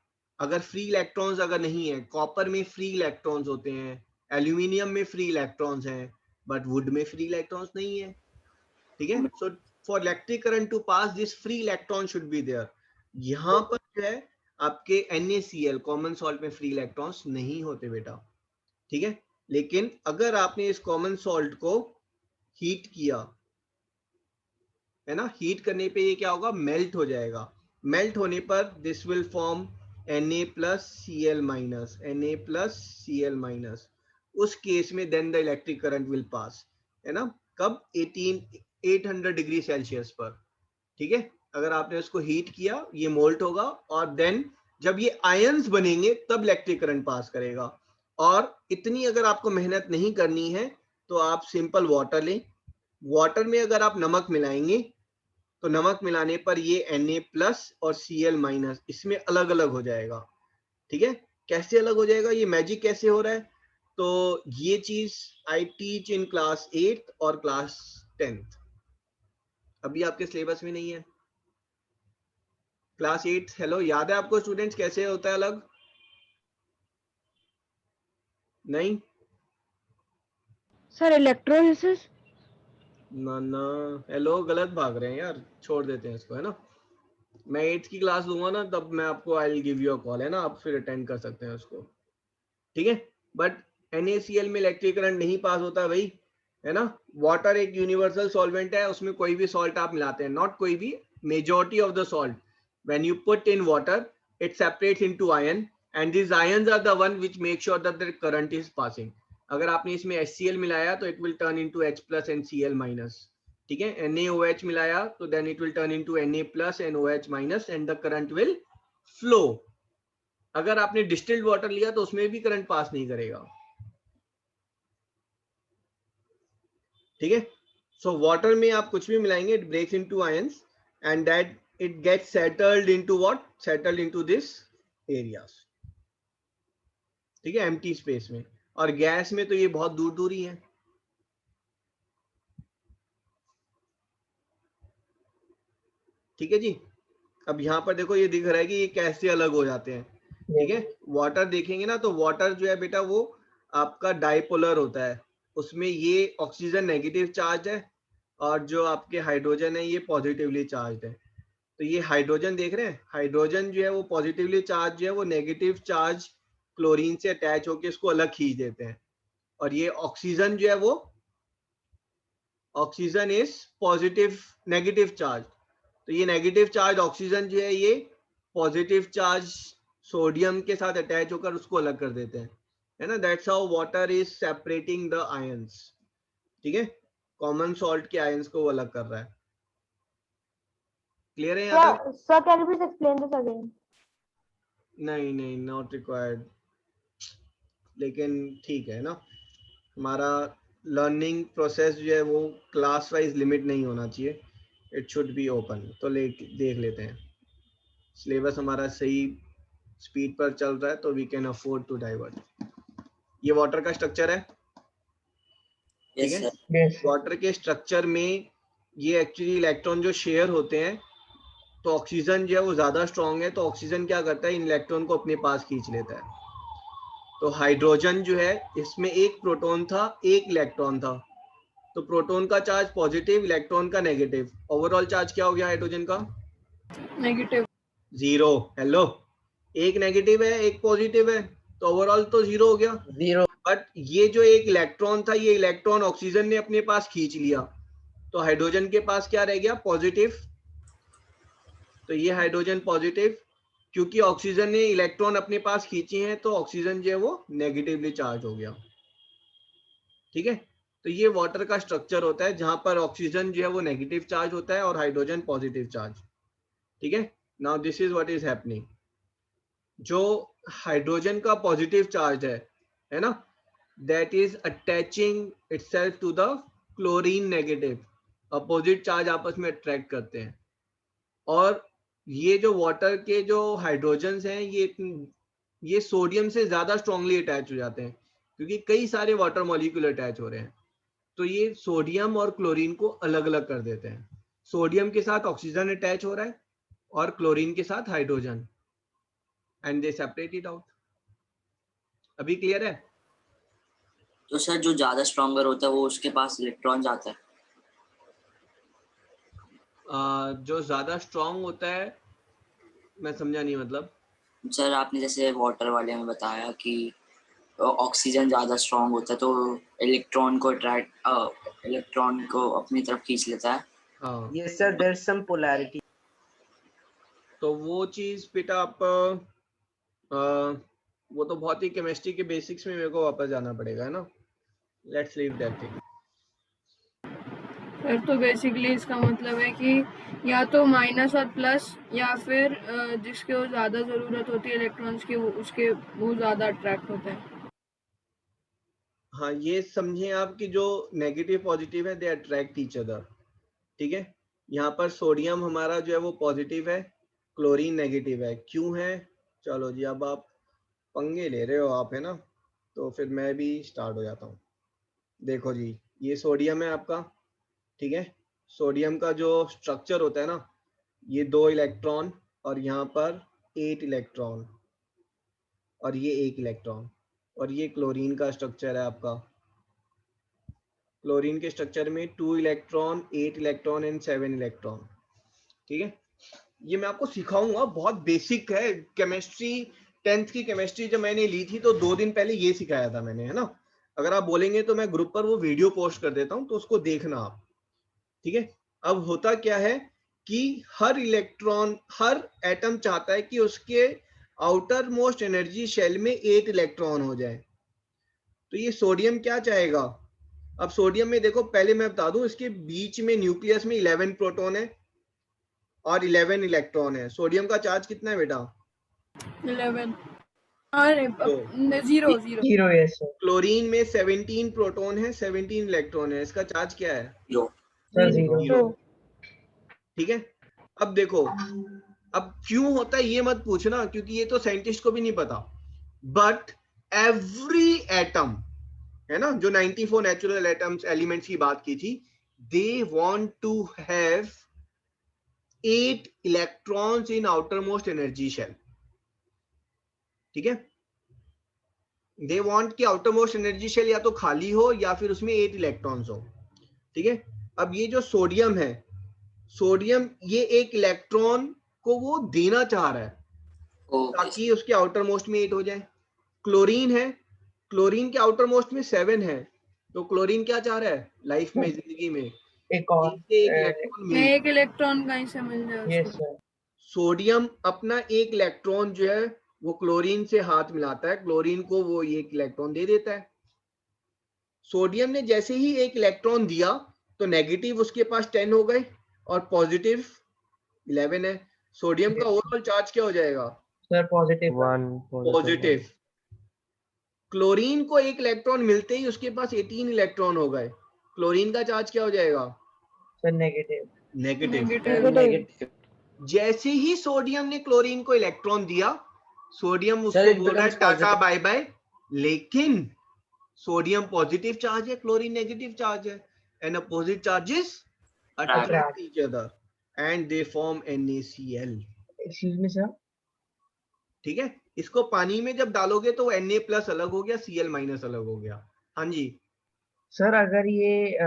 अगर फ्री इलेक्ट्रॉन्स अगर नहीं है, कॉपर में फ्री इलेक्ट्रॉन्स होते हैं, एल्यूमिनियम में फ्री इलेक्ट्रॉन्स हैं, बट वुड में फ्री इलेक्ट्रॉन्स नहीं है, ठीक है। So for electric current to pass this free electron should be there. यहाँ पर जो है आपके NaCl कॉमन सॉल्ट में फ्री इलेक्ट्रॉन्स नहीं होते बेटा, ठीक है। लेकिन अगर आपने इस कॉमन सॉल्ट को हीट किया, है ना, हीट करने पे ये क्या होगा? मेल्ट हो जाएगा। मेल्ट होने पर दिस विल फॉर्म Na+Cl-, उस केस में then the electric current will pass, है ना, कब? 800 डिग्री सेल्सियस पर, ठीक है। अगर आपने उसको हीट किया ये मोल्ट होगा, और देन जब ये आयंस बनेंगे तब इलेक्ट्रिक करंट पास करेगा। और इतनी अगर आपको मेहनत नहीं करनी है तो आप सिंपल वाटर लें, वाटर में अगर आप नमक मिलाएंगे तो नमक मिलाने पर ये Na+ और Cl- इसमें अलग अलग हो जाएगा, ठीक है। कैसे अलग हो जाएगा, ये मैजिक कैसे हो रहा है? तो ये चीज I teach in class 8th और क्लास 10th, अभी आपके सिलेबस में नहीं है। क्लास 8 हेलो, याद है आपको स्टूडेंट्स कैसे होता है अलग? नहीं सर इलेक्ट्रोलिसिस, ना हेलो, गलत भाग रहे हैं यार, छोड़ देते हैं इसको, है ना। मैं 8th की क्लास लूंगा ना तब मैं आपको I will give you a call, है ना, आप फिर अटेंड कर सकते हैं उसको, ठीक है। बट NaCl में इलेक्ट्रिक करंट नहीं पास होता भाई, है ना। वाटर एक यूनिवर्सल सॉल्वेंट है, उसमें कोई भी सॉल्ट आप मिलाते हैं, नॉट कोई भी, majority of the salt when you put in water it separates into ion and these ions are the one which make sure that the current is passing. अगर आपने इसमें HCl मिलाया तो it will turn into H+ and Cl-, ठीक है, NaOH मिलाया तो then it will turn into Na plus and OH minus and the current will flow. अगर आपने डिस्टिल्ड वाटर लिया तो उसमें भी करंट पास नहीं करेगा, ठीक है। सो वाटर में आप कुछ भी मिलाएंगे, it breaks into ions and that it gets settled into what, settled into this areas, ठीक है, एम्प्टी स्पेस में। और गैस में तो ये बहुत दूर दूर ही है, ठीक है जी। अब यहाँ पर देखो ये दिख रहा है कि ये कैसे अलग हो जाते हैं, ठीक है। वाटर देखेंगे ना तो वाटर जो है बेटा वो आपका डाइपोलर होता है, उसमें ये ऑक्सीजन नेगेटिव चार्ज है और जो आपके हाइड्रोजन है ये पॉजिटिवली चार्ज है। तो ये हाइड्रोजन देख रहे हैं, हाइड्रोजन जो है वो पॉजिटिवली चार्ज जो है वो नेगेटिव चार्ज क्लोरीन से अटैच होकर इसको अलग खींच देते हैं। और ये ऑक्सीजन जो है वो oxygen is positive negative charge, तो ये नेगेटिव चार्ज ऑक्सीजन जो है ये पॉजिटिव चार्ज सोडियम के साथ अटैच होकर उसको अलग कर देते हैं, है ना। That's how water is separating the ions, ठीक है, कॉमन सॉल्ट के आयंस को वो अलग कर रहा है। क्लियर है यहाँ तक? Sir, can you please explain this again? नहीं नहीं, नॉट रिक्वायर्ड, लेकिन ठीक है ना, हमारा लर्निंग प्रोसेस जो है वो क्लास वाइज लिमिट नहीं होना चाहिए, इट शुड बी ओपन। तो देख लेते हैं, सिलेबस हमारा सही स्पीड पर चल रहा है तो we can afford to divert. ये वाटर का स्ट्रक्चर है, ठीक Yes, है। sir. वाटर के स्ट्रक्चर में ये एक्चुअली इलेक्ट्रॉन जो शेयर होते हैं, तो ऑक्सीजन जो है वो ज्यादा स्ट्रॉन्ग है, तो ऑक्सीजन क्या करता है, इन इलेक्ट्रॉन को अपने पास खींच लेता है। तो हाइड्रोजन जो है इसमें एक प्रोटॉन था एक इलेक्ट्रॉन था, तो प्रोटॉन का चार्ज पॉजिटिव, इलेक्ट्रॉन का नेगेटिव, ओवरऑल चार्ज क्या हो गया हाइड्रोजन का? नेगेटिव। 0। हेलो, एक नेगेटिव है एक पॉजिटिव है, तो ओवरऑल तो 0 हो गया। 0। बट ये जो एक इलेक्ट्रॉन था, ये इलेक्ट्रॉन ऑक्सीजन ने अपने पास खींच लिया, तो हाइड्रोजन के पास क्या रह गया? पॉजिटिव। तो ये हाइड्रोजन पॉजिटिव, क्योंकि ऑक्सीजन ने इलेक्ट्रॉन अपने पास खींचे हैं तो ऑक्सीजन जो है वो नेगेटिवली चार्ज हो गया, ठीक है। तो ये वाटर का स्ट्रक्चर होता है जहां पर ऑक्सीजन जो है वो नेगेटिव चार्ज होता है और हाइड्रोजन पॉजिटिव चार्ज, ठीक है। Now this is what is happening. जो हाइड्रोजन का पॉजिटिव चार्ज है ना, that is attaching itself to the chlorine negative, opposite charge आपस में अट्रैक्ट करते हैं। और ये जो वाटर के जो हाइड्रोजन्स हैं ये सोडियम से ज्यादा स्ट्रांगली अटैच हो जाते हैं, क्योंकि कई सारे वाटर मॉलिक्यूल अटैच हो रहे हैं, तो ये सोडियम और क्लोरीन को अलग अलग कर देते हैं। सोडियम के साथ ऑक्सीजन अटैच हो रहा है और क्लोरीन के साथ hydrogen, and they separate it out. अभी क्लियर है? तो सर जो ज्यादा स्ट्रॉन्गर होता है वो उसके पास इलेक्ट्रॉन जाता है। जो ज्यादा स्ट्रांग होता है, मैं समझा नहीं मतलब। सर आपने जैसे वाटर वाले में बताया कि ऑक्सीजन ज्यादा स्ट्रॉन्ग होता है तो इलेक्ट्रॉन को अपनी तरफ खींच लेता है। हाँ, Yes, sir. There's some polarity. तो वो चीज बेटा आप वो तो बहुत ही केमिस्ट्री के बेसिक्स में मेरे को वापस जाना पड़ेगा, है ना। Let's leave that thing. Sir तो बेसिकली इसका मतलब है कि या तो माइनस और प्लस, या फिर जिसके वो ज्यादा जरूरत होती है इलेक्ट्रॉन्स की उसके वो ज्यादा अट्रैक्ट होता है। हाँ, ये समझिए आप कि जो नेगेटिव पॉजिटिव है दे अट्रैक्ट ईच अदर, ठीक है। यहाँ पर सोडियम हमारा जो है वो पॉजिटिव है, क्लोरीन नेगेटिव है। क्यों है? चलो जी, अब आप पंगे ले रहे हो आप, है ना, तो फिर मैं भी स्टार्ट हो जाता हूँ। देखो जी, ये सोडियम है आपका, ठीक है। सोडियम का जो स्ट्रक्चर होता है ना, ये 2 इलेक्ट्रॉन और यहाँ पर 8 इलेक्ट्रॉन और ये 1 इलेक्ट्रॉन, और ये क्लोरीन का स्ट्रक्चर है आपका। क्लोरीन के स्ट्रक्चर में 2 इलेक्ट्रॉन, 8 इलेक्ट्रॉन एंड 7 इलेक्ट्रॉन, ठीक है। ये मैं आपको सिखाऊंगा, बहुत बेसिक है केमिस्ट्री। 10th की केमिस्ट्री जब मैंने ली थी तो 2 दिन पहले ये सिखाया था मैंने, है ना। अगर आप बोलेंगे तो मैं ग्रुप पर वो वीडियो पोस्ट कर देता हूँ, तो उसको देखना आप, ठीक है। अब होता क्या है कि हर इलेक्ट्रॉन, हर एटम चाहता है कि उसके आउटर मोस्ट एनर्जी शेल में 8 इलेक्ट्रॉन हो जाए। तो ये सोडियम क्या चाहेगा अब सोडियम में देखो, पहले मैं बता दूं, इसके बीच में न्यूक्लियस में 11 प्रोटॉन है और 11 इलेक्ट्रॉन है। सोडियम का चार्ज कितना है बेटा? 11 अरे तो 0 0 यस सर। क्लोरीन में 17 प्रोटॉन है, 17 इलेक्ट्रॉन है, इसका चार्ज क्या है? लो सर 0। 0। ठीक है। अब देखो, अब क्यों होता है ये मत पूछना, क्योंकि ये तो साइंटिस्ट को भी नहीं पता, बट एवरी एटम है ना, जो 94 नेचुरल एटम्स एलिमेंट्स की बात की थी, they want to have 8 electrons in outermost energy shell. ठीक है, दे वांट कि आउटर मोस्ट एनर्जी शेल या तो खाली हो या फिर उसमें 8 इलेक्ट्रॉन्स हो। ठीक है। अब ये जो सोडियम है, सोडियम ये एक इलेक्ट्रॉन को वो देना चाह रहा है ओके ताकि उसके आउटर मोस्ट में 8 हो जाए। क्लोरीन है, क्लोरीन के आउटर मोस्ट में 7 है, तो क्लोरीन क्या चाह रहा है लाइफ में, जिंदगी में? एक और इससे एक इलेक्ट्रॉन मिल। एक इलेक्ट्रॉन कहीं से मिल जाए यस उसको। सर। सोडियम अपना एक इलेक्ट्रॉन जो है वो क्लोरीन से हाथ मिलाता है, क्लोरीन को वो एक इलेक्ट्रॉन दे देता है। सोडियम ने जैसे ही एक इलेक्ट्रॉन दिया तो नेगेटिव उसके पास 10 हो गए और पॉजिटिव 11 है। सोडियम का ओवरऑल चार्ज क्या हो जाएगा? Sir positive 1 positive. क्लोरीन को एक इलेक्ट्रॉन मिलते ही उसके पास 18 इलेक्ट्रॉन हो गए, क्लोरीन का चार्ज क्या हो जाएगा? Sir negative. नेगेटिव। नेगेटिव। जैसे ही सोडियम ने क्लोरीन को इलेक्ट्रॉन दिया, सोडियम Sir, उसको it बोल रहा है becomes टाटा positive. बाय बाय, लेकिन सोडियम पॉजिटिव चार्ज है, क्लोरीन नेगेटिव चार्ज है, and opposite charges attract each other and they form NaCl। Excuse me sir. ठीक है, इसको पानी में जब डालोगे तो Na+ अलग हो गया, Cl- अलग हो गया। हाँ जी। सर अगर ये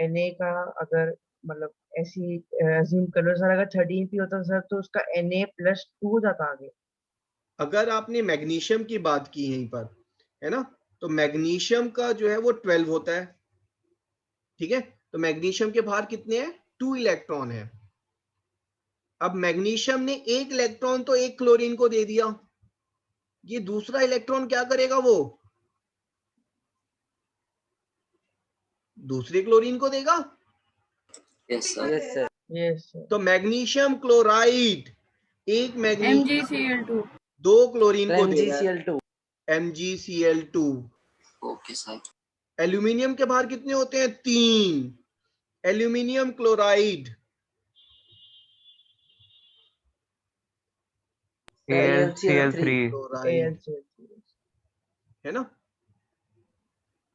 Na का अगर मतलब ऐसी अज्यूम कर लो सर, अगर 13p होता सर तो उसका Na+2 हो जाता आगे। अगर आपने मैग्नीशियम की बात की यहीं पर, है ना, तो मैग्नीशियम का जो है वो 12 होता है। ठीक है, तो मैग्नीशियम के बाहर कितने हैं? 2 इलेक्ट्रॉन है। अब मैग्नीशियम ने एक इलेक्ट्रॉन तो एक क्लोरीन को दे दिया, ये दूसरा इलेक्ट्रॉन क्या करेगा? वो दूसरे क्लोरीन को देगा। Yes sir Yes, sir. Yes sir. तो मैग्नीशियम क्लोराइड एक मैग्नीशियम MgCl2 दो क्लोरीन So को दे रहा है, MgCl2. MgCl2। Okay sir aluminium के बाहर कितने होते हैं? 3। Aluminium chloride AlCl3 chloride, AlCl3 है ना।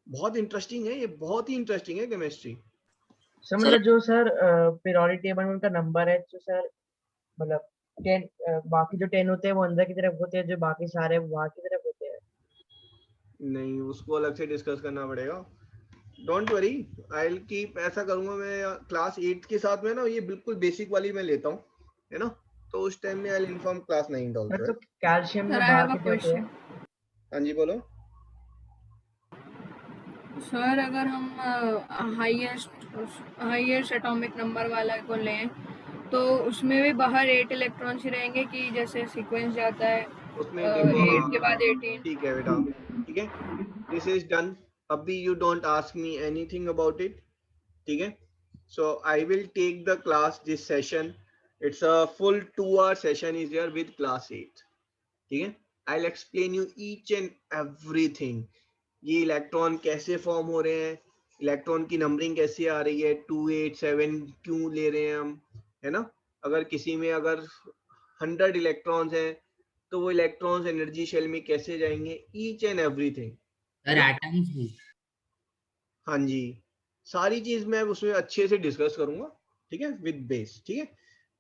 बहुत इंटरेस्टिंग है ये, बहुत ही इंटरेस्टिंग है केमिस्ट्री। सर मतलब जो सर पीरियोडिक टेबल में उनका नंबर है तो सर मतलब 10 बाकी जो 10 होते हैं वो अंदर की तरफ होते हैं, जो बाकी सारे वो बाहर की तरफ होते हैं। नहीं, उसको अलग से डिस्कस करना पड़ेगा। Don't worry, I will keep, ऐसा करूंगा मैं क्लास 8 के साथ में ना, ये बिल्कुल बेसिक वाली मैं लेता हूँ, है ना, तो उस टाइम में I will inform class 9 sir also. तो कैल्शियम में सर आई बाहर हैव अ कितने होते हैं? क्वेश्चन। हाँ जी बोलो। सर अगर हम हाईएस्ट एटॉमिक नंबर वाला को लें तो उसमें भी बाहर 8 इलेक्ट्रॉन्स ही रहेंगे कि जैसे सीक्वेंस जाता है उसमें देखो, 8 के बाद 18। ठीक है बेटा, ठीक है, दिस इज डन। अभी you don't ask me anything about it. ठीक है, so I will take the class this session, it's a full 2 hour session is here with class 8। ठीक है, I will explain you each and everything. ये electron कैसे form हो रहे हैं, electron की नंबरिंग कैसे आ रही है, 2 8 7 क्यों ले रहे हैं हम, है ना। अगर किसी में अगर 100 इलेक्ट्रॉन्स हैं तो वो इलेक्ट्रॉन्स एनर्जी शेल में कैसे जाएंगे, ईच एंड एवरीथिंग, है सर ना। एटम्स भी। हाँ जी, सारी चीज मैं उसमें अच्छे से डिस्कस करूंगा, ठीक है, विद बेस। ठीक है,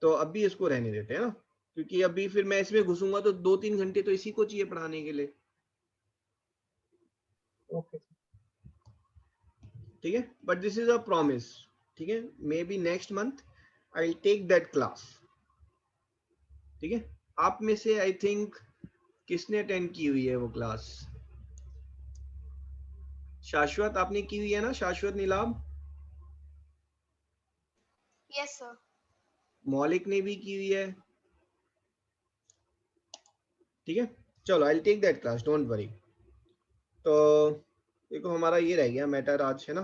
तो अभी इसको रहने देते हैं ना, क्योंकि अभी फिर मैं इसमें घुसूंगा तो 2-3 घंटे तो इसी को चाहिए पढ़ाने के लिए। ओके ठीक है, but this is a promise. ठीक है, maybe next month I will take that class. ठीक है, आप में से आई थिंक किसने अटेंड की हुई है वो क्लास? शाश्वत आपने की हुई है ना, शाश्वत नीलाभ? Yes sir. मौलिक ने भी की हुई है। ठीक है, चलो I will take that class, don't worry. तो देखो हमारा ये रह गया मैटर आज, है ना,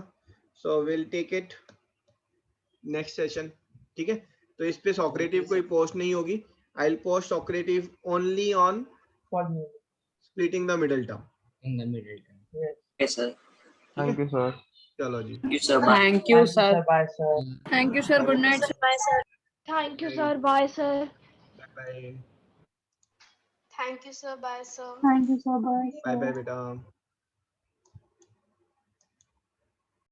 so will take it next session, ठीक है। तो इस पे सॉक्रेटिव कोई पोस्ट नहीं होगी, I will post Socrative only on splitting the middle term. in the middle term. Okay, sir. Thank you sir. चलो जी, Thank you, sir. Bye. Thank you, sir. Bye, sir. Thank you, sir. Good night, sir. Thank you sir, bye sir. Bye bye. Thank you, sir. Bye, sir. Bye bye बेटा।